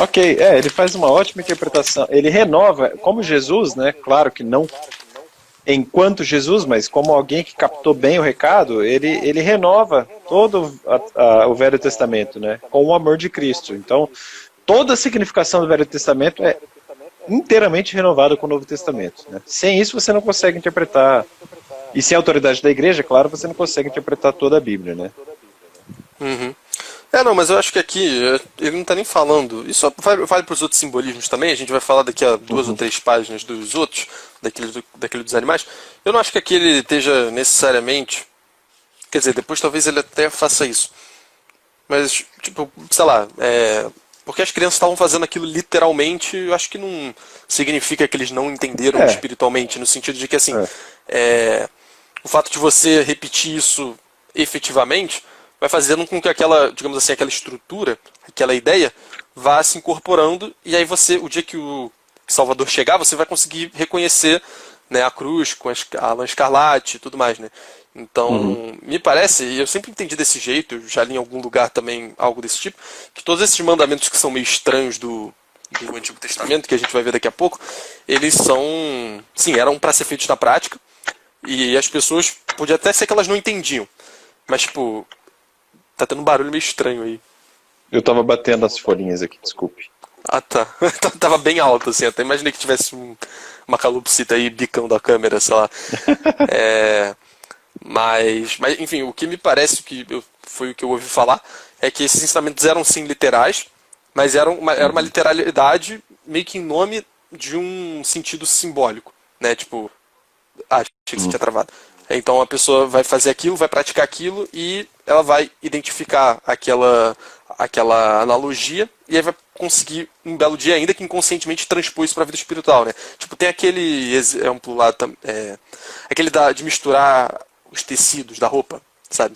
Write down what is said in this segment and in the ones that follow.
Ok, ele faz uma ótima interpretação. Ele renova, como Jesus, né? Claro que não enquanto Jesus, mas como alguém que captou bem o recado, ele renova todo o Velho Testamento, né? Com o amor de Cristo. Então, toda a significação do Velho Testamento é inteiramente renovada com o Novo Testamento, né? Sem isso, você não consegue interpretar. E sem a autoridade da igreja, claro, você não consegue interpretar toda a Bíblia, né? Uhum. Não, mas eu acho que aqui ele não está nem falando. Isso vale para os outros simbolismos também. A gente vai falar daqui a 2 ou 3 páginas dos outros, daquele dos animais. Eu não acho que aqui ele esteja necessariamente. Quer dizer, depois talvez ele até faça isso. Mas, tipo, sei lá, porque as crianças estavam fazendo aquilo literalmente, eu acho que não significa que eles não entenderam É, espiritualmente, no sentido de que, assim, é. o fato de você repetir isso efetivamente vai fazendo com que aquela, digamos assim, aquela estrutura, aquela ideia, vá se incorporando, e aí você, o dia que o Salvador chegar, você vai conseguir reconhecer, né, a cruz com a lã escarlate e tudo mais, né? Então, me parece, e eu sempre entendi desse jeito, eu já li em algum lugar também algo desse tipo, que todos esses mandamentos que são meio estranhos do Antigo Testamento, que a gente vai ver daqui a pouco, eles são, sim, eram para ser feitos na prática, e as pessoas, podia até ser que elas não entendiam, mas tipo, tá tendo um barulho meio estranho aí. Eu tava batendo as folhinhas aqui, desculpe. Ah, tá. Tava bem alto, assim, até imaginei que tivesse uma calopsita aí bicando a câmera, sei lá. Mas, enfim, o que me parece foi o que eu ouvi falar é que esses ensinamentos eram sim literais, mas era uma literalidade meio que em nome de um sentido simbólico, né? Tipo, achei que você tinha travado. Então a pessoa vai fazer aquilo, vai praticar aquilo e ela vai identificar aquela analogia e aí vai conseguir um belo dia ainda que inconscientemente transpor isso para a vida espiritual, né? Tipo, tem aquele exemplo lá, aquele de misturar os tecidos da roupa, sabe?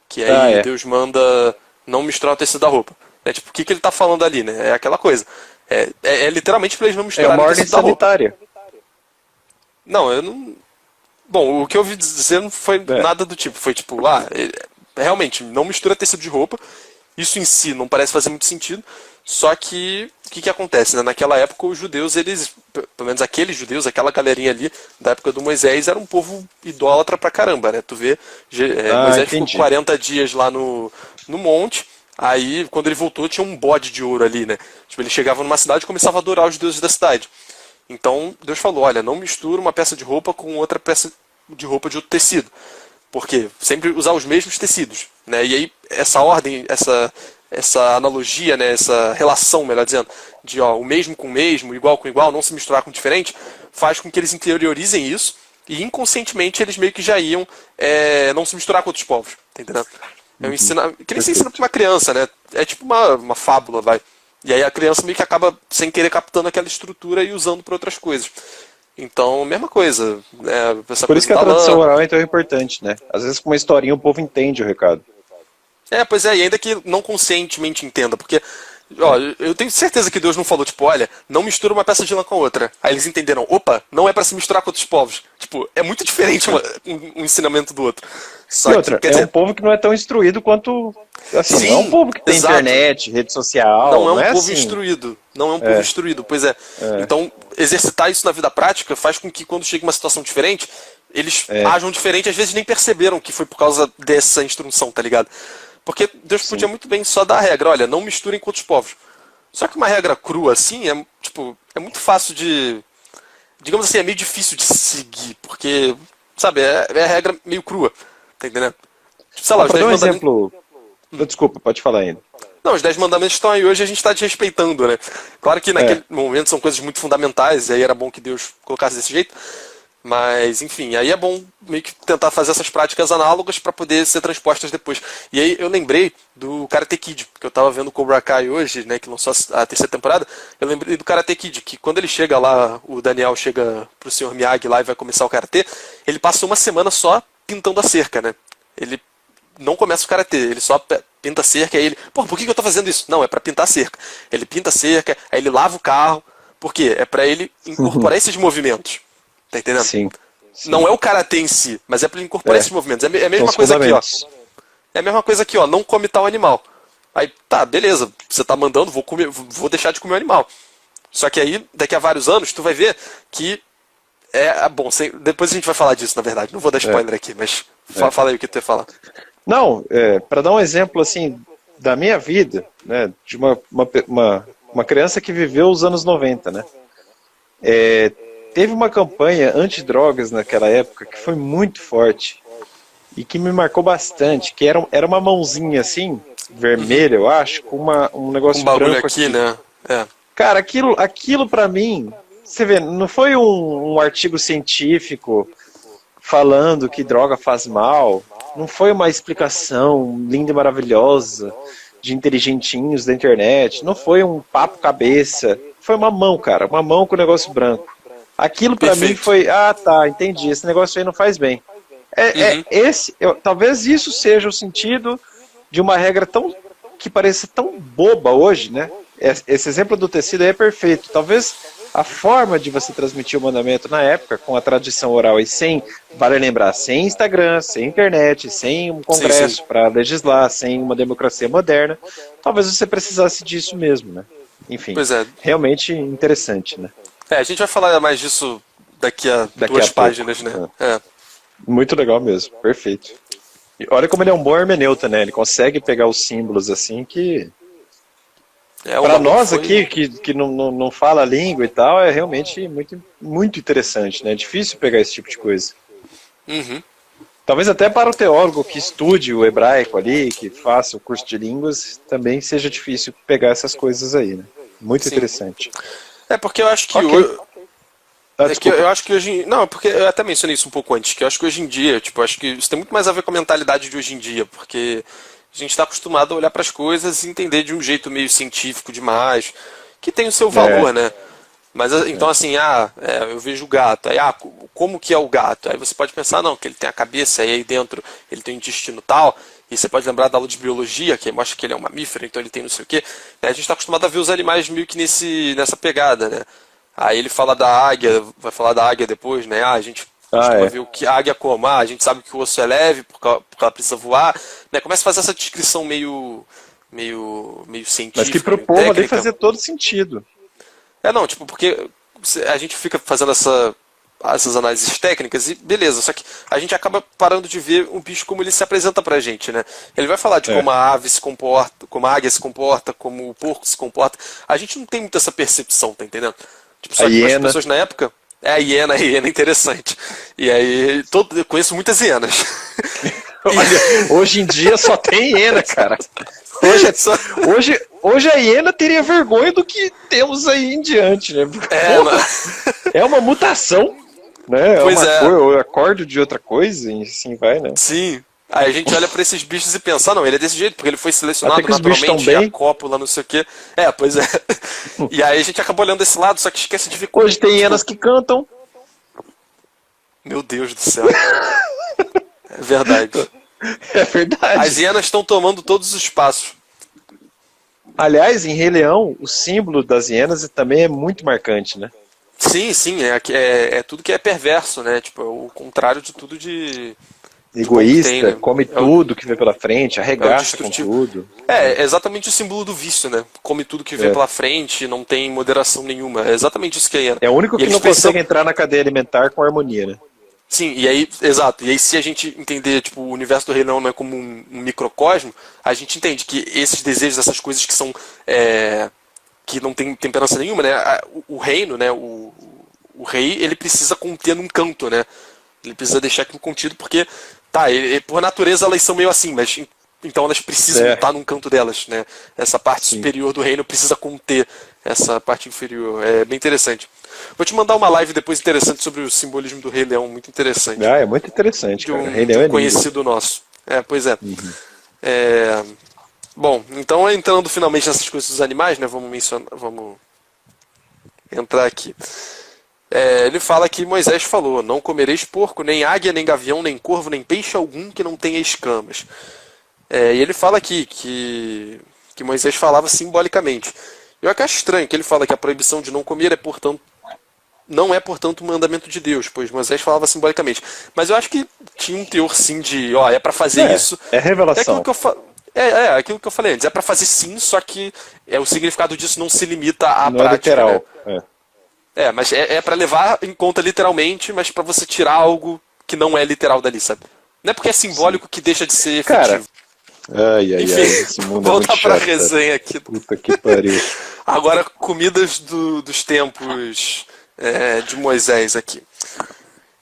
Que Ah, aí é. Deus manda não misturar o tecido da roupa. Tipo, o que ele está falando ali, né? É aquela coisa. É literalmente para eles não É misturarem uma o ordem tecido da roupa. sanitária. Não, eu não. Bom, o que eu ouvi dizer não foi É. nada do tipo. Foi tipo, realmente, não mistura tecido de roupa. Isso em si não parece fazer muito sentido. Só que, o que acontece, né? Naquela época, os judeus, pelo menos aqueles judeus, aquela galerinha ali, da época do Moisés, era um povo idólatra pra caramba, né? Tu vê, Ah, Moisés ficou entendi. 40 dias lá no monte, aí, quando ele voltou, tinha um bode de ouro ali, né? Tipo, ele chegava numa cidade e começava a adorar os deuses da cidade. Então, Deus falou, olha, não mistura uma peça de roupa com outra peça de roupa de outro tecido. Porque sempre usar os mesmos tecidos, né? E aí essa ordem, essa analogia, né, essa relação, melhor dizendo, de o mesmo com o mesmo, igual com igual, não se misturar com diferente, faz com que eles interiorizem isso e inconscientemente eles meio que já iam não se misturar com outros povos, tá entendendo? Que nem se ensina pra uma criança, né? É tipo uma fábula, vai. E aí a criança meio que acaba sem querer captando aquela estrutura e usando para outras coisas. Então, mesma coisa, né? Essa Por isso coisa que a da tradição lã. oral é tão importante, né? Às vezes com uma historinha o povo entende o recado. Pois é, e ainda que não conscientemente entenda, porque, ó, eu tenho certeza que Deus não falou, tipo, olha, não mistura uma peça de lã com a outra. Aí eles entenderam, opa, não é para se misturar com outros povos. Tipo, é muito diferente um ensinamento do outro. E Só que, outra, quer é um dizer, povo que não é tão instruído quanto. Assim, não é um sim, povo que tem exato. internet, rede social, Não é não um é povo assim. instruído. Não é um povo instruído, pois é. É, Então, exercitar isso na vida prática faz com que quando chega uma situação diferente, eles é, ajam diferente, às vezes nem perceberam que foi por causa dessa instrução, tá ligado? Porque Deus podia sim. muito bem só dar a regra, olha, não misturem com outros povos. Só que uma regra crua assim é muito fácil de, digamos assim, é meio difícil de seguir, porque, sabe, é a regra meio crua, tá entendendo? Sei lá, Ah, os pra dar 10 um mandamentos. exemplo. Desculpa, pode falar ainda. Não, os 10 mandamentos estão aí hoje e a gente está desrespeitando, né? Claro que naquele É, momento são coisas muito fundamentais, e aí era bom que Deus colocasse desse jeito. Mas, enfim, aí é bom meio que tentar fazer essas práticas análogas para poder ser transpostas depois. E aí eu lembrei do Karate Kid, que eu tava vendo o Cobra Kai hoje, né, que lançou a terceira temporada. Eu lembrei do Karate Kid, que quando ele chega lá, o Daniel chega pro Sr. Miyagi lá e vai começar o Karate, ele passa uma semana só pintando a cerca, né? Ele não começa o karatê, ele só pinta a cerca, aí ele, pô, por que eu tô fazendo isso? Não, é pra pintar a cerca. Ele pinta a cerca, aí ele lava o carro, por quê? É pra ele incorporar esses movimentos, tá entendendo? sim, Não sim. é o karatê em si, mas é pra ele incorporar É, esses movimentos. É a são mesma os coisa aqui, ó. fundamentos. É a mesma coisa aqui, ó, não come tal animal. Aí, tá, beleza, você tá mandando, vou comer, vou deixar de comer o animal. Só que aí, daqui a vários anos, tu vai ver que bom, depois a gente vai falar disso, na verdade. Não vou dar spoiler aqui, mas fala aí o que tu ia falar. Não, para dar um exemplo assim da minha vida, né, de uma criança que viveu os anos 90, né? Teve uma campanha antidrogas naquela época que foi muito forte e que me marcou bastante, que era uma mãozinha assim, vermelha, eu acho, com um negócio Um bagulho branco aqui, aqui. né? Cara, aquilo para mim, você vê, não foi um artigo científico falando que droga faz mal, não foi uma explicação linda e maravilhosa de inteligentinhos da internet, não foi um papo cabeça, foi uma mão, cara, uma mão com o negócio branco. Aquilo pra mim Perfeito. foi, tá, entendi, esse negócio aí não faz bem. Talvez isso seja o sentido de uma regra que pareça tão boba hoje, né? Esse exemplo do tecido aí é perfeito. Talvez a forma de você transmitir o mandamento na época, com a tradição oral e sem, vale lembrar, sem Instagram, sem internet, sem um congresso para legislar, sem uma democracia moderna, talvez você precisasse disso mesmo, né? Enfim, Pois é. realmente interessante, né? A gente vai falar mais disso daqui a Daqui duas a pouco, páginas, né? Muito legal mesmo, perfeito. E olha como ele é um bom hermeneuta, né? Ele consegue pegar os símbolos assim que... Para nós aqui, que não fala a língua e tal, é realmente muito, muito interessante, né? É difícil pegar esse tipo de coisa. Uhum. Talvez até para o teólogo que estude o hebraico ali, que faça o curso de línguas, também seja difícil pegar essas coisas aí, né? Muito interessante. Porque eu acho que eu acho que hoje. Não, porque eu até mencionei isso um pouco antes, que eu acho que hoje em dia, tipo, acho que isso tem muito mais a ver com a mentalidade de hoje em dia, porque a gente está acostumado a olhar para as coisas e entender de um jeito meio científico demais, que tem o seu valor, né? Mas então assim, eu vejo o gato, aí como que é o gato? Aí você pode pensar, não, que ele tem a cabeça, aí dentro ele tem o intestino tal, e você pode lembrar da aula de biologia, que mostra que ele é um mamífero, então ele tem não sei o quê. A gente está acostumado a ver os animais meio que nessa pegada, né? Aí ele fala da águia, vai falar da águia depois, né? A gente costuma ver o que a águia come, a gente sabe que o osso é leve porque ela precisa voar, né? Começa a fazer essa descrição meio científica, mas que pro povo ali fazia todo sentido. Não, tipo, porque a gente fica fazendo essas análises técnicas e beleza, só que a gente acaba parando de ver um bicho como ele se apresenta pra gente, né? Ele vai falar de como a ave se comporta, como a águia se comporta, como o porco se comporta. A gente não tem muito essa percepção, tá entendendo? Tipo, só que as pessoas na época... a hiena é interessante. E aí, eu conheço muitas hienas. Olha, hoje em dia só tem hiena, cara. Hoje a hiena teria vergonha do que temos aí em diante, né? É uma mutação, né? Pois eu acordo de outra coisa e assim vai, né? Sim. Aí a gente olha pra esses bichos e pensa, não, ele é desse jeito, porque ele foi selecionado Até que naturalmente, a cópula, não sei o quê. Pois é. E aí a gente acaba olhando desse lado, só que esquece de ver como... Hoje tem hienas que cantam. Meu Deus do céu. É verdade. É verdade. As hienas estão tomando todos os espaços. Aliás, em Rei Leão, o símbolo das hienas também é muito marcante, né? Sim, é tudo que é perverso, né? Tipo, é o contrário de tudo de egoísta, tem, né? come tudo que vem pela frente, arregaça com tudo. É exatamente o símbolo do vício, né? Come tudo que vem pela frente, não tem moderação nenhuma. É exatamente isso que é hiena. É o único que não consegue entrar na cadeia alimentar com harmonia, né? Sim, e aí, exato. E aí, se a gente entender, tipo, o universo do Rei Leão não é como um microcosmo, a gente entende que esses desejos, essas coisas que são que não tem temperança nenhuma, né? O reino, né? O rei, ele precisa conter num canto, né? Ele precisa deixar aquilo contido porque, por natureza elas são meio assim, mas então elas precisam estar num canto delas, né? Essa parte superior do reino precisa conter essa parte inferior. É bem interessante. Vou te mandar uma live depois interessante sobre o simbolismo do Rei Leão, muito interessante. É muito interessante, cara. Rei Leão é conhecido nosso. Pois é. Uhum. Bom, então entrando finalmente nessas coisas dos animais, né? Vamos entrar aqui. Ele fala que Moisés falou: não comereis porco, nem águia, nem gavião, nem corvo, nem peixe algum que não tenha escamas. E ele fala aqui que Moisés falava simbolicamente. Eu acho estranho que ele fala que a proibição de não comer não é, portanto, um mandamento de Deus, pois Moisés falava simbolicamente. Mas eu acho que tinha um teor, sim, de, é para fazer isso. É revelação. É aquilo que eu falei antes. É pra fazer sim, só que o significado disso não se limita à Não é prática, né? literal. Mas é para levar em conta literalmente, mas pra você tirar algo que não é literal dali, sabe? Não é porque é Sim. simbólico que deixa de ser Cara, efetivo. ai, Enfim, esse mundo é muito voltar pra chato, cara. resenha aqui. Puta que pariu. Agora, comidas dos tempos de Moisés aqui.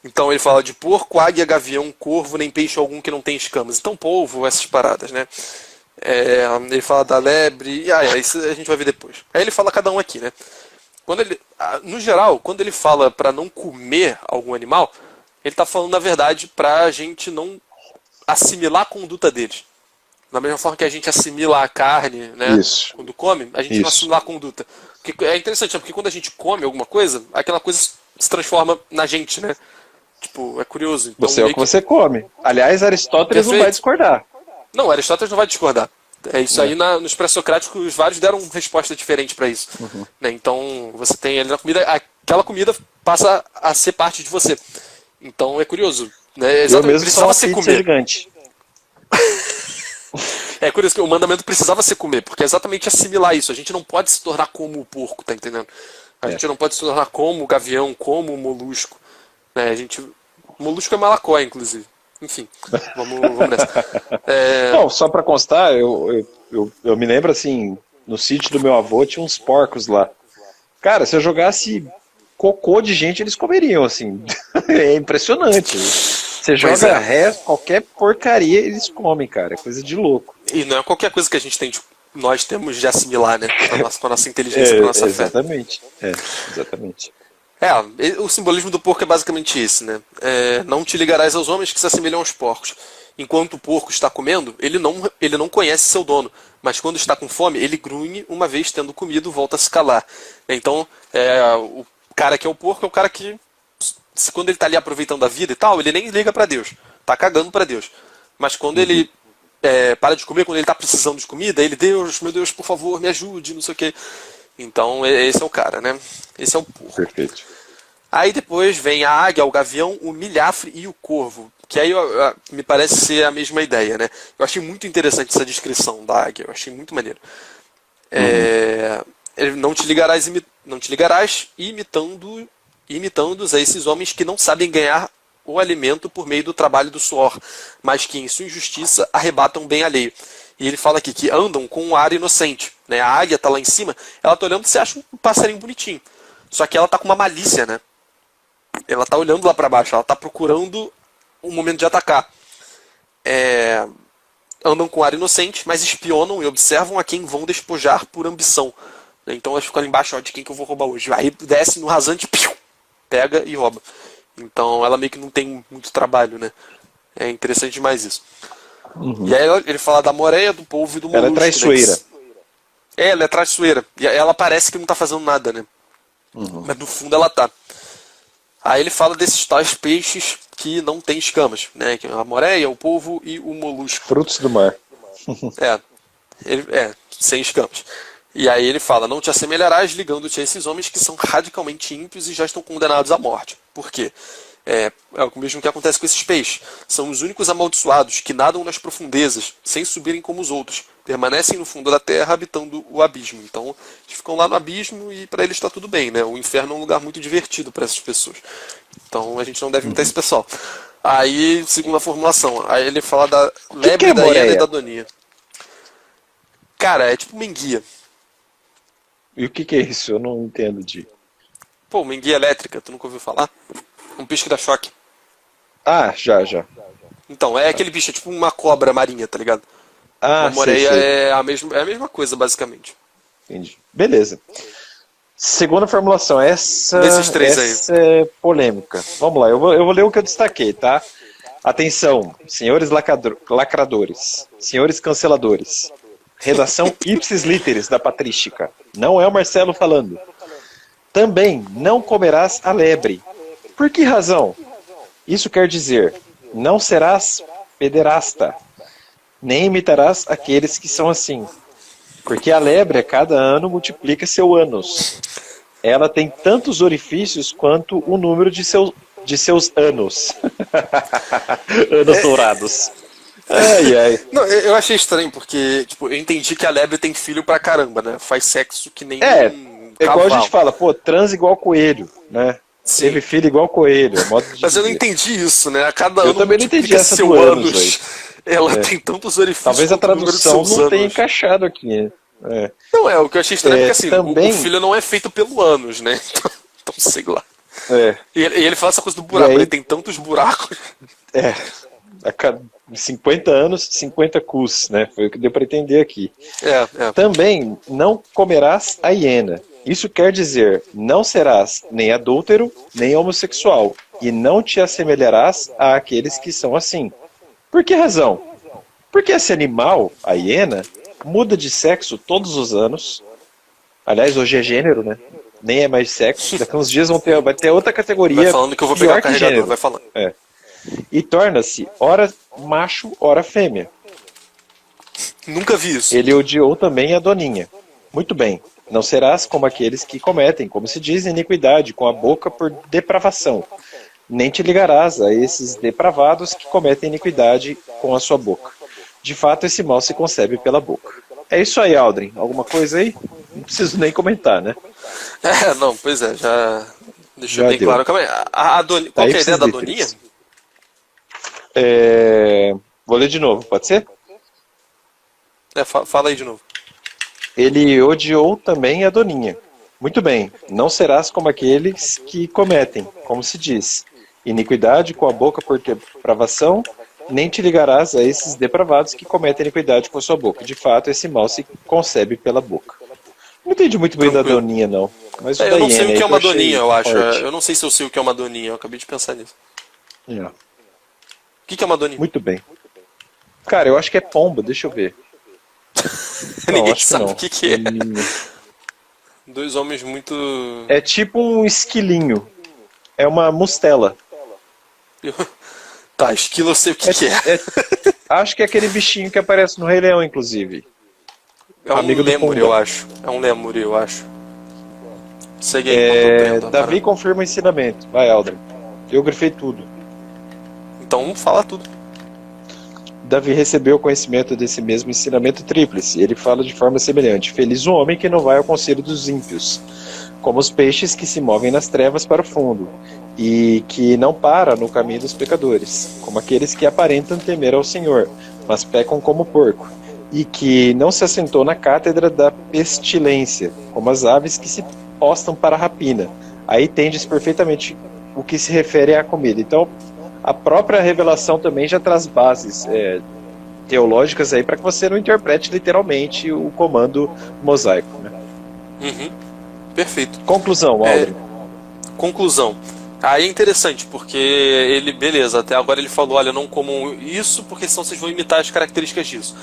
Então ele fala de porco, águia, gavião, corvo, nem peixe algum que não tem escamas. Então polvo, essas paradas, né? Ele fala da lebre, isso a gente vai ver depois. Aí ele fala cada um aqui, né? No geral, quando ele fala para não comer algum animal, ele está falando, na verdade, para a gente não assimilar a conduta deles. Da mesma forma que a gente assimila a carne, né? Isso. Quando come, a gente não Isso. assimila a conduta. Porque é interessante, né? Porque quando a gente come alguma coisa, aquela coisa se transforma na gente, né? Tipo, é curioso. Então, Você é o meio que que... você come. Aliás, Aristóteles não vai Perfeito. discordar. Não, Aristóteles não vai discordar. É isso Né? aí, nos pré-socráticos, vários deram resposta diferente para isso. Né? Então, você tem ali na comida, aquela comida passa a ser parte de você. Então, é curioso. Né? Eu Exatamente, mesmo sou precisava uma ser pizza comer. gigante. É curioso que o mandamento precisava ser comer, porque é exatamente assimilar isso. A gente não pode se tornar como o porco, tá entendendo? A gente não pode se tornar como o gavião, como o molusco. Né? O molusco é malacói, inclusive. Enfim, vamos nessa. Não, só pra constar, eu me lembro assim, no sítio do meu avô tinha uns porcos lá. Cara, se eu jogasse cocô de gente, eles comeriam, assim. É impressionante. Você Pois joga é. qualquer porcaria, eles comem, cara. É coisa de louco. E não é qualquer coisa que a gente tem, nós temos de assimilar, né? Com a nossa inteligência, com a nossa fé. Exatamente. Exatamente. O simbolismo do porco é basicamente esse, né? Não te ligarás aos homens que se assemelham aos porcos. Enquanto o porco está comendo, ele não conhece seu dono, mas quando está com fome, ele grunhe, uma vez tendo comido, volta a se calar. Então, o cara que é o porco é o cara que, quando ele está ali aproveitando a vida e tal, ele nem liga para Deus, tá cagando para Deus. Mas quando ele para de comer, quando ele está precisando de comida, ele, Deus, meu Deus, por favor, me ajude, não sei o quê. Então, esse é o cara, né? Esse é o porco. Perfeito. Aí depois vem a águia, o gavião, o milhafre e o corvo. Que aí me parece ser a mesma ideia, né? Eu achei muito interessante essa descrição da águia. Eu achei muito maneiro. Ele não te ligarás imitando-os a esses homens que não sabem ganhar o alimento por meio do trabalho do suor, mas que em sua injustiça arrebatam o bem alheio. E ele fala aqui que andam com um ar inocente. Né? A águia tá lá em cima, ela tá olhando e você acha um passarinho bonitinho. Só que ela tá com uma malícia, né? Ela tá olhando lá para baixo, ela tá procurando um momento de atacar. Andam com ar inocente, mas espionam e observam a quem vão despojar por ambição. Né? Então elas ficam ali embaixo, ó, de quem que eu vou roubar hoje. Aí desce no rasante, piu, pega e rouba. Então ela meio que não tem muito trabalho, né? É interessante demais isso. E aí ele fala da moreia, do polvo e do molusco. Ela é traiçoeira. Né? Ela é traiçoeira. E ela parece que não tá fazendo nada, né? Mas no fundo ela tá. Aí ele fala desses tais peixes que não tem escamas, né? Que é a moreia, o polvo e o molusco. Frutos do mar. Sem escamas. E aí ele fala, não te assemelharás ligando-te a esses homens que são radicalmente ímpios e já estão condenados à morte. Por quê? É o mesmo que acontece com esses peixes. São os únicos amaldiçoados que nadam nas profundezas, sem subirem como os outros. Permanecem no fundo da terra, habitando o abismo. Então, eles ficam lá no abismo e para eles está tudo bem, né? O inferno é um lugar muito divertido para essas pessoas. Então, a gente não deve imitar esse pessoal. Aí, segunda formulação. Aí ele fala da lebre, que é da hiena e moreia? da doninha. Cara, é tipo uma enguia. E o que é isso? Eu não entendo de... Pô, uma enguia elétrica, tu nunca ouviu falar? Um peixe que dá choque. Ah, já. Então, é aquele bicho, é tipo uma cobra marinha, tá ligado? Ah, Uma moreia sei. é a mesma coisa, basicamente. Entendi. Beleza. Segunda formulação. Desses três aí. Essa é polêmica. Vamos lá, eu vou ler o que eu destaquei, tá? Atenção, senhores lacradores, senhores canceladores. Redação ipsis literis da patrística. Não é o Marcelo falando. Também não comerás a lebre. Por que razão? Isso quer dizer, não serás pederasta, nem imitarás aqueles que são assim. Porque a lebre a cada ano multiplica seu ânus. Ela tem tantos orifícios quanto o número de seus anos. Anos dourados. Ai, ai. Não, eu achei estranho, porque, tipo, eu entendi que a lebre tem filho pra caramba, né? Faz sexo que nem É, um é igual a cavalo. gente fala, pô, transa igual coelho, né? Sim. Teve filho igual coelho, é modo de Mas eu não dizer. entendi isso, né? A cada Eu ano também não entendi multiplica essa seu do anos, ânus. Ela tem tantos orifícios Talvez a quanto o número de tradução seus não tenha anos. encaixado aqui, né? É. Não, o que eu achei estranho é porque assim, o Também, filho não é feito pelo ânus, né? Então sei lá. é, E ele fala essa coisa do e buraco, aí, ele tem tantos buracos. é, a cada 50 anos, 50 cus, né? Foi o que deu para entender aqui. É. Também não comerás a hiena. Isso quer dizer, não serás nem adúltero, nem homossexual, e não te assemelharás àqueles que são assim. Por que razão? Porque esse animal, a hiena, muda de sexo todos os anos. Aliás, hoje é gênero, né? Nem é mais sexo. Daqui a uns dias vai ter outra Vai categoria falando que eu vou pegar o pior que carregador, gênero. vai falando. É. E torna-se ora macho, ora fêmea. Nunca vi isso. Ele odiou também a doninha. Muito bem, não serás como aqueles que cometem, como se diz, iniquidade com a boca por depravação. Nem te ligarás a esses depravados que cometem iniquidade com a sua boca. De fato, esse mal se concebe pela boca. É isso aí, Aldrin. Alguma coisa aí? Não preciso nem comentar, né? Não, pois é, já deixou Já bem deu. claro. Calma aí, qual Aí que é a ideia precisa da de doninha? três. Vou ler de novo, pode ser? Fala aí de novo. Ele odiou também a doninha. Muito bem, não serás como aqueles que cometem, como se diz, iniquidade com a boca por depravação, nem te ligarás a esses depravados que cometem iniquidade com a sua boca. De fato, esse mal se concebe pela boca. Não entendi muito bem da Tranquilo. doninha, não. Mas o Eu da não sei hiena o aí que é que eu uma achei doninha, eu acho. forte. Eu não sei se eu sei o que é uma doninha, eu acabei de pensar nisso. É, O que é uma doninha? muito bem. Cara, eu acho que é pomba, deixa eu ver. Não, Ninguém acho que sabe não. o que é. Dois homens muito. É tipo um esquilinho. É uma mustela. Tá, esquilo eu sei o que é. Acho que é aquele bichinho que aparece no Rei Leão, inclusive. É um amigo do lemur, Pumba. eu acho. É um lemur, eu acho. Segue aí enquanto eu prendo a Davi parada. confirma o ensinamento. Vai, Aldrin. Eu grifei tudo. Então fala tudo. Davi recebeu o conhecimento desse mesmo ensinamento tríplice. Ele fala de forma semelhante. Feliz o homem que não vai ao conselho dos ímpios, como os peixes que se movem nas trevas para o fundo, e que não para no caminho dos pecadores, como aqueles que aparentam temer ao Senhor, mas pecam como porco, e que não se assentou na cátedra da pestilência, como as aves que se postam para a rapina. Aí entendes perfeitamente o que se refere à comida. Então, a própria revelação também já traz bases teológicas aí para que você não interprete literalmente o comando mosaico, né? Uhum. Perfeito. Conclusão, Aldrin. Conclusão. Aí é interessante, porque ele, beleza, até agora ele falou, olha, não comam isso, porque senão vocês vão imitar as características disso.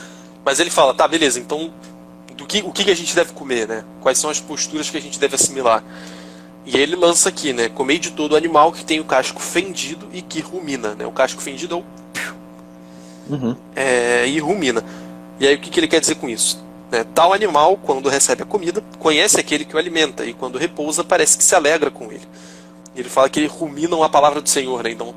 Mas ele fala, tá, beleza, então o que a gente deve comer, né? Quais são as posturas que a gente deve assimilar? E ele lança aqui, né? Comei de todo animal que tem o casco fendido e que rumina, né? O casco fendido é o... Uhum. E rumina. E aí o que ele quer dizer com isso? Né? Tal animal, quando recebe a comida, conhece aquele que o alimenta, e quando repousa, parece que se alegra com ele. E ele fala que ele rumina a palavra do Senhor, né? Então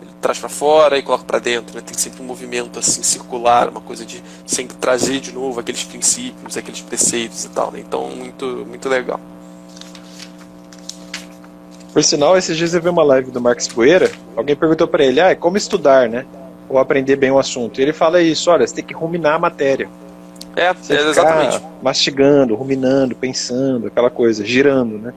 ele traz para fora e coloca para dentro, né? Tem sempre um movimento assim circular, uma coisa de sempre trazer de novo aqueles princípios, aqueles preceitos e tal, né? Então muito, muito legal. Por sinal, esses dias eu vi uma live do Marcos Poeira, alguém perguntou para ele, como estudar, né? Ou aprender bem o assunto. E ele fala isso, olha, você tem que ruminar a matéria. Você ficar Exatamente. mastigando, ruminando, pensando, aquela coisa, girando, né?